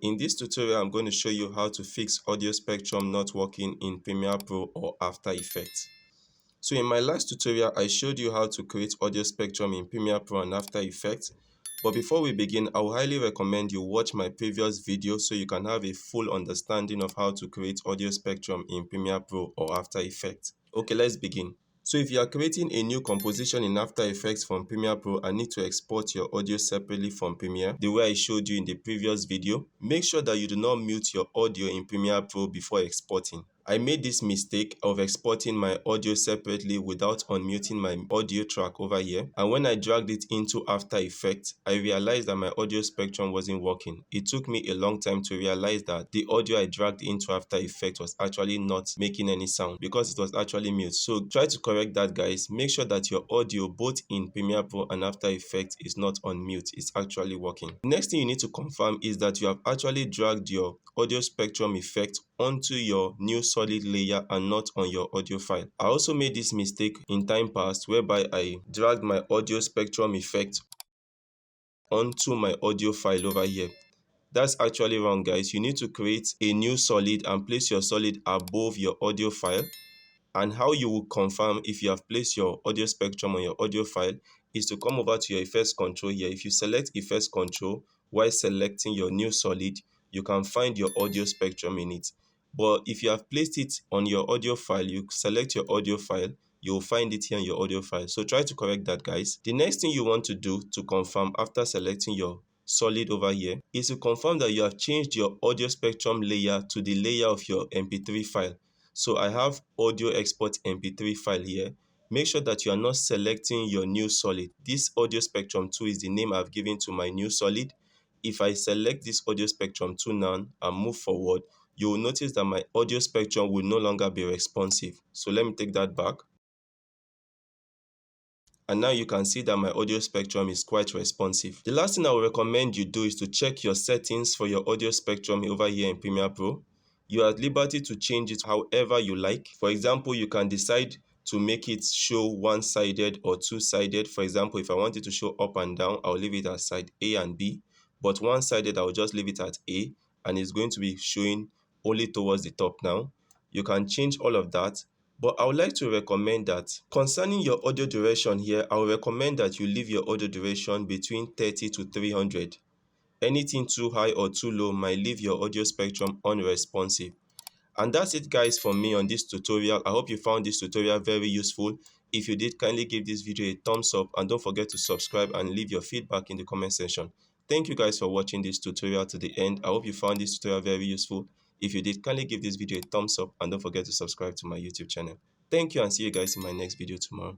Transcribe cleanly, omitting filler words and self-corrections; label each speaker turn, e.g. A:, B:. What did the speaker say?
A: In this tutorial, I'm going to show you how to fix audio spectrum not working in Premiere Pro or After Effects. So in my last tutorial, I showed you how to create audio spectrum in Premiere Pro and After Effects. But before we begin, I would highly recommend you watch my previous video so you can have a full understanding of how to create audio spectrum in Premiere Pro or After Effects. Okay, let's begin. So if you are creating a new composition in After Effects from Premiere Pro and need to export your audio separately from Premiere, the way I showed you in the previous video, make sure that you do not mute your audio in Premiere Pro before exporting. I made this mistake of exporting my audio separately without unmuting my audio track over here, and when I dragged it into After Effects, I realized that my audio spectrum wasn't working. It took me a long time to realize that the audio I dragged into After Effects was actually not making any sound because it was actually mute. So try to correct that, guys. Make sure that your audio both in Premiere Pro and After Effects is not on mute. It's actually working. Next thing you need to confirm is that you have actually dragged your audio spectrum effect onto your new solid layer and not on your audio file. I also made this mistake in time past whereby I dragged my audio spectrum effect onto my audio file over here. That's actually wrong, guys. You need to create a new solid and place your solid above your audio file. And how you will confirm if you have placed your audio spectrum on your audio file is to come over to your effects control here. If you select effects control while selecting your new solid, you can find your audio spectrum in it. But if you have placed it on your audio file, you select your audio file, you'll find it here in your audio file. So try to correct that, guys. The next thing you want to do to confirm after selecting your solid over here is to confirm that you have changed your audio spectrum layer to the layer of your mp3 file. So I have audio export mp3 file here. Make sure that you are not selecting your new solid. This audio spectrum 2 is the name I've given to my new solid. If I select this audio spectrum 2 now and move forward, you will notice that my audio spectrum will no longer be responsive. So let me take that back. And now you can see that my audio spectrum is quite responsive. The last thing I would recommend you do is to check your settings for your audio spectrum over here in Premiere Pro. You are at liberty to change it however you like. For example, you can decide to make it show one-sided or two-sided. For example, if I want it to show up and down, I'll leave it at side A and B. But one-sided, I'll just leave it at A, and it's going to be showing only towards the top now. You can change all of that. But I would like to recommend that concerning your audio duration here, I will recommend that you leave your audio duration between 30 to 300. Anything too high or too low might leave your audio spectrum unresponsive. And that's it, guys, from me on this tutorial. I hope you found this tutorial very useful. If you did, kindly give this video a thumbs up and don't forget to subscribe and leave your feedback in the comment section. Thank you guys for watching this tutorial to the end. I hope you found this tutorial very useful. If you did, kindly give this video a thumbs up and don't forget to subscribe to my YouTube channel. Thank you and see you guys in my next video tomorrow.